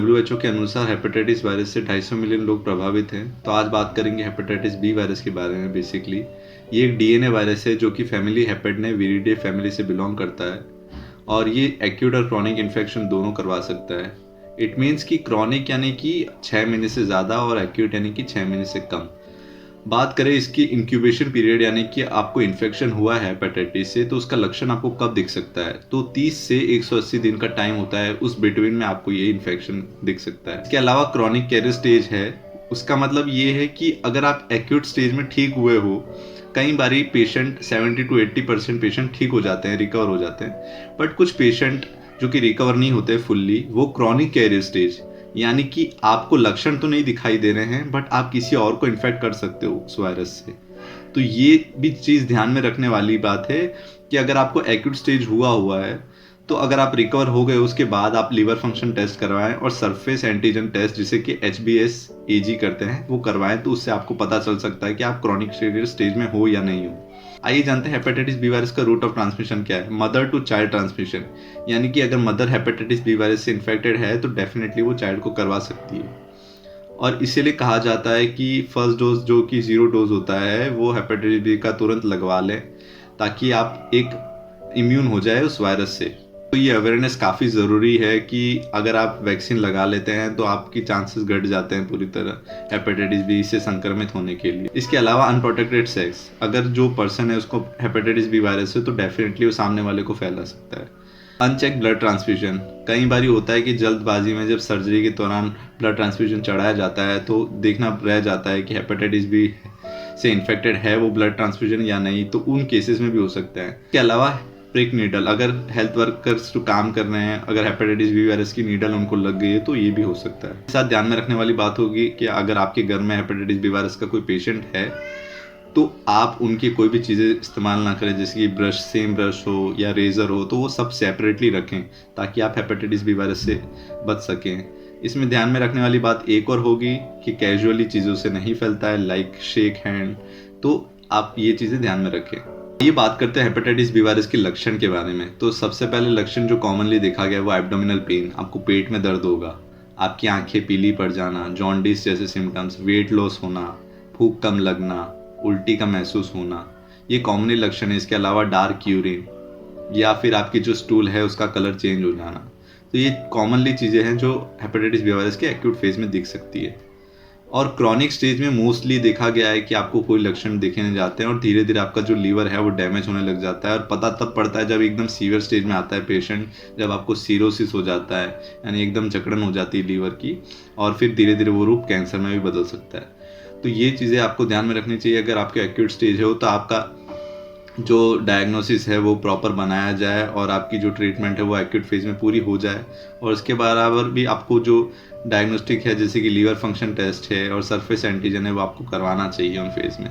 WHO के अनुसार hepatitis virus से 250 मिलियन लोग प्रभावित हैं। तो आज बात करेंगे हेपेटाइटिस बी वायरस के बारे में। बेसिकली ये एक डीएनए वायरस है जो कि फैमिली हेपेडने विरिडे फैमिली से बिलोंग करता है और ये एक्यूट और क्रॉनिक इन्फेक्शन दोनों करवा सकता है। इट मीन्स कि क्रॉनिक यानी कि 6 महीने से ज़्यादा और एक्यूट यानी कि 6 महीने से कम। बात करें इसकी इंक्यूबेशन पीरियड यानी कि आपको इन्फेक्शन हुआ है हेपेटाइटिस से तो उसका लक्षण आपको कब दिख सकता है, तो 30 से 180 दिन का टाइम होता है। उस बिटवीन में आपको ये इन्फेक्शन दिख सकता है। इसके अलावा क्रॉनिक कैरियर स्टेज है, उसका मतलब ये है कि अगर आप एक्यूट स्टेज में ठीक हुए हो, कई बारी पेशेंट 70 to 80% पेशेंट ठीक हो जाते हैं, रिकवर हो जाते हैं, बट कुछ पेशेंट जो कि रिकवर नहीं होते फुल्ली, वो क्रॉनिक कैरियर स्टेज यानी कि आपको लक्षण तो नहीं दिखाई दे रहे हैं बट आप किसी और को इन्फेक्ट कर सकते हो उस वायरस से। तो ये भी चीज़ ध्यान में रखने वाली बात है कि अगर आपको एक्यूट स्टेज हुआ है तो अगर आप रिकवर हो गए उसके बाद आप लीवर फंक्शन टेस्ट करवाएं और सरफेस एंटीजन टेस्ट जिसे कि HbS-Ag करते हैं वो करवाएं, तो उससे आपको पता चल सकता है कि आप क्रॉनिक स्टेज में हो या नहीं हो। आइए जानते हैं हेपेटाइटिस बी वायरस का रूट ऑफ ट्रांसमिशन क्या है। मदर टू चाइल्ड ट्रांसमिशन, यानी कि अगर मदर हेपेटाइटिस बी वायरस से इन्फेक्टेड है तो डेफिनेटली वो चाइल्ड को करवा सकती है। और इसीलिए कहा जाता है कि फर्स्ट डोज जो कि 0 डोज होता है वो हेपेटाइटिस बी का तुरंत लगवा लें ताकि आप एक इम्यून हो जाए उस वायरस से। तो ये अवेयरनेस काफ़ी ज़रूरी है कि अगर आप वैक्सीन लगा लेते हैं तो आपकी चांसेस घट जाते हैं पूरी तरह हेपेटाइटिस बी से संक्रमित होने के लिए। इसके अलावा अनप्रोटेक्टेड सेक्स, अगर जो पर्सन है उसको हेपेटाइटिस बी वायरस है तो डेफिनेटली वो सामने वाले को फैला सकता है। अनचेक ब्लड ट्रांसफ्यूजन, कई बार होता है कि जल्दबाजी में जब सर्जरी के दौरान ब्लड ट्रांसफ्यूजन चढ़ाया जाता है तो देखना रह जाता है कि हेपेटाइटिस बी से इन्फेक्टेड है वो ब्लड ट्रांसफ्यूजन या नहीं, तो उन केसेस में भी हो सकता है। इसके अलावा प्रिक नीडल, अगर हेल्थ वर्कर्स जो काम कर रहे हैं अगर हेपेटाइटिस बी वायरस की नीडल उनको लग गई है तो ये भी हो सकता है। साथ ध्यान में रखने वाली बात होगी कि अगर आपके घर में हेपेटाइटिस बी वायरस का कोई पेशेंट है तो आप उनकी कोई भी चीज़ें इस्तेमाल ना करें, जैसे कि ब्रश, सेम ब्रश हो या रेज़र हो, तो वो सब सेपरेटली रखें ताकि आप हेपेटाइटिस बी वायरस से बच सकें। इसमें ध्यान में रखने वाली बात एक और होगी कि कैजुअली चीज़ों से नहीं फैलता है, लाइक शेक हैंड, तो आप ये चीज़ें ध्यान में रखें। ये बात करते हैं हेपेटाइटिस बी वायरस के लक्षण के बारे में। तो सबसे पहले लक्षण जो कॉमनली देखा गया है वो एब्डोमिनल पेन, आपको पेट में दर्द होगा, आपकी आंखें पीली पड़ जाना, जॉन्डिस जैसे सिम्टम्स, वेट लॉस होना, भूख कम लगना, उल्टी का महसूस होना, ये कॉमनली लक्षण है। इसके अलावा डार्क यूरिन या फिर आपकी जो स्टूल है उसका कलर चेंज हो जाना, तो ये कॉमनली चीज़ें हैं जो हेपेटाइटिस बी वायरस के एक्यूट फेज में दिख सकती है। और क्रॉनिक स्टेज में मोस्टली देखा गया है कि आपको कोई लक्षण दिखे नहीं जाते हैं और धीरे धीरे आपका जो लीवर है वो डैमेज होने लग जाता है और पता तब पड़ता है जब एकदम सीवियर स्टेज में आता है पेशेंट, जब आपको सीरोसिस हो जाता है यानी एकदम जकड़न हो जाती है लीवर की, और फिर धीरे धीरे वो रूप कैंसर में भी बदल सकता है। तो ये चीज़ें आपको ध्यान में रखनी चाहिए। अगर आपके एक्यूट स्टेज हो तो आपका जो डायग्नोसिस है वो प्रॉपर बनाया जाए और आपकी जो ट्रीटमेंट है वो एक्यूट फेज में पूरी हो जाए, और इसके बराबर भी आपको जो डायग्नोस्टिक है जैसे कि लीवर फंक्शन टेस्ट है और सरफेस एंटीजन है वो आपको करवाना चाहिए उन फेज में।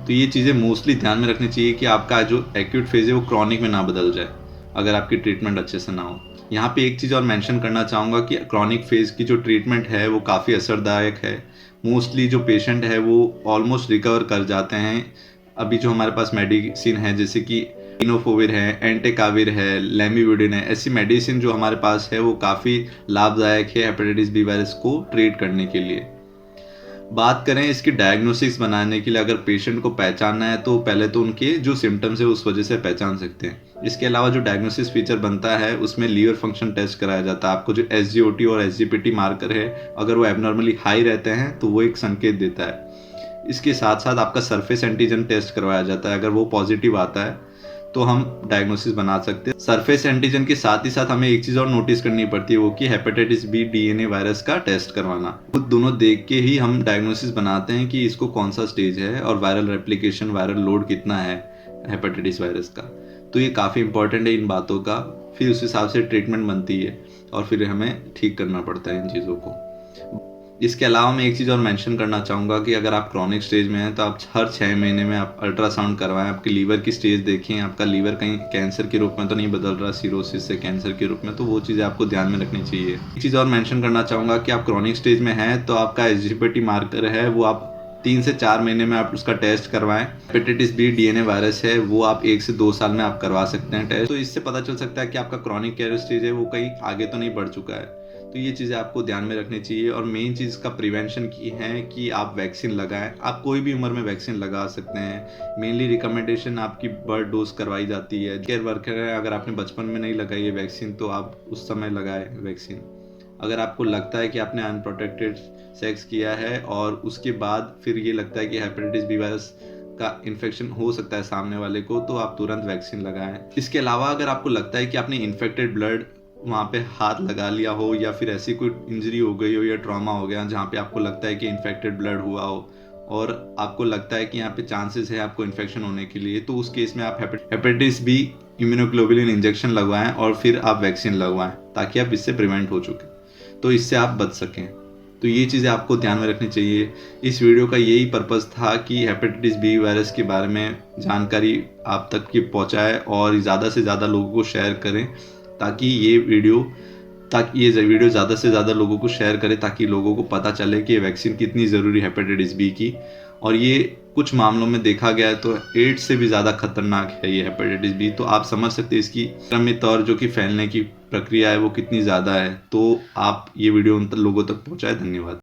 तो ये चीज़ें मोस्टली ध्यान में रखनी चाहिए कि आपका जो एक्यूट फेज है वो क्रॉनिक में ना बदल जाए अगर आपकी ट्रीटमेंट अच्छे से ना हो। यहाँ पे एक चीज़ और मेंशन करना चाहूँगा कि क्रॉनिक फेज की जो ट्रीटमेंट है वो काफ़ी असरदायक है। मोस्टली जो पेशेंट है वो ऑलमोस्ट रिकवर कर जाते हैं। अभी जो हमारे पास मेडिसिन है जैसे कि इनोफोविर है, एंटेकाविर है, लेमिविडिन है, ऐसी मेडिसिन जो हमारे पास है वो काफ़ी लाभदायक है हेपेटाइटिस बी वायरस को ट्रीट करने के लिए। बात करें इसकी डायग्नोसिस बनाने के लिए, अगर पेशेंट को पहचानना है तो पहले तो उनके जो सिम्टम्स है उस वजह से पहचान सकते हैं। इसके अलावा जो डायग्नोसिस फीचर बनता है उसमें लीवर फंक्शन टेस्ट कराया जाता है। आपको जो SGOT और SGPT मार्कर है अगर वो एबनॉर्मली हाई रहते हैं तो वो एक संकेत देता है। इसके साथ साथ आपका सरफेस एंटीजन टेस्ट करवाया जाता है, अगर वो पॉजिटिव आता है तो हम डायग्नोसिस बना सकते हैं। सरफेस एंटीजन के साथ ही साथ हमें एक चीज़ और नोटिस करनी पड़ती है वो कि हेपेटाइटिस बी DNA वायरस का टेस्ट करवाना। खुद दोनों देख के ही हम डायग्नोसिस बनाते हैं कि इसको कौन सा स्टेज है और वायरल रेप्लिकेशन, वायरल लोड कितना है हेपेटाइटिस वायरस का। तो ये काफ़ी इंपॉर्टेंट है इन बातों का, फिर उस हिसाब से ट्रीटमेंट बनती है और फिर हमें ठीक करना पड़ता है इन चीज़ों को। इसके अलावा मैं एक चीज़ और मेंशन करना चाहूँगा कि अगर आप क्रॉनिक स्टेज में हैं तो आप हर 6 महीने में आप अल्ट्रासाउंड करवाएं, आपके लीवर की स्टेज देखें, आपका लीवर कहीं कैंसर के रूप में तो नहीं बदल रहा सीरोसिस से कैंसर के रूप में, तो वो चीज़ें आपको ध्यान में रखनी चाहिए। एक चीज़ और मेंशन करना चाहूँगा कि आप क्रॉनिक स्टेज में हैं तो आपका SGPT मार्कर है वो आप 3 से 4 महीने में आप उसका टेस्ट करवाएं। हेपेटाइटिस बी DNA वायरस है वो आप 1 से 2 साल में आप करवा सकते हैं टेस्ट, तो इससे पता चल सकता है कि आपका क्रॉनिक कैरियर स्टेज है वो कहीं आगे तो नहीं बढ़ चुका है। तो ये चीज़ें आपको ध्यान में रखनी चाहिए और मेन चीज़ का प्रिवेंशन की है कि आप वैक्सीन लगाएं। आप कोई भी उम्र में वैक्सीन लगा सकते हैं। मेनली रिकमेंडेशन आपकी बर्थ डोज करवाई जाती है। केयर वर्कर है, अगर आपने बचपन में नहीं लगाई है वैक्सीन तो आप उस समय लगाएं वैक्सीन। अगर आपको लगता है कि आपने अनप्रोटेक्टेड सेक्स किया है और उसके बाद फिर ये लगता है कि हेपेटाइटिस बी वायरस का इन्फेक्शन हो सकता है सामने वाले को, तो आप तुरंत वैक्सीन लगाएं। इसके अलावा अगर आपको लगता है कि आपने इन्फेक्टेड ब्लड वहाँ पे हाथ लगा लिया हो या फिर ऐसी कोई इंजरी हो गई हो या ट्रॉमा हो गया जहाँ पे आपको लगता है कि इन्फेक्टेड ब्लड हुआ हो और आपको लगता है कि यहाँ पे चांसेस है आपको इन्फेक्शन होने के लिए, तो उस केस में आप हेपेटाइटिस बी इम्यूनोग्लोबुलिन इंजेक्शन लगवाएं और फिर आप वैक्सीन लगवाएं ताकि आप इससे प्रिवेंट हो चुके, तो इससे आप बच सकें। तो ये चीज़ें आपको ध्यान में रखनी चाहिए। इस वीडियो का यही पर्पज़ था कि हेपेटाइटिस बी वायरस के बारे में जानकारी आप तक की पहुँचाए और ज़्यादा से ज़्यादा लोगों को शेयर करें ताकि ये वीडियो ज़्यादा से ज़्यादा लोगों को शेयर करें ताकि लोगों को पता चले कि ये वैक्सीन कितनी ज़रूरी है हेपेटाइटिस बी की। और ये कुछ मामलों में देखा गया है तो एड्स से भी ज़्यादा खतरनाक है ये हेपेटाइटिस बी। तो आप समझ सकते हैं इसकी संक्रमित और जो कि फैलने की प्रक्रिया है वो कितनी ज़्यादा है। तो आप ये वीडियो उन लोगों तक पहुँचाए। धन्यवाद।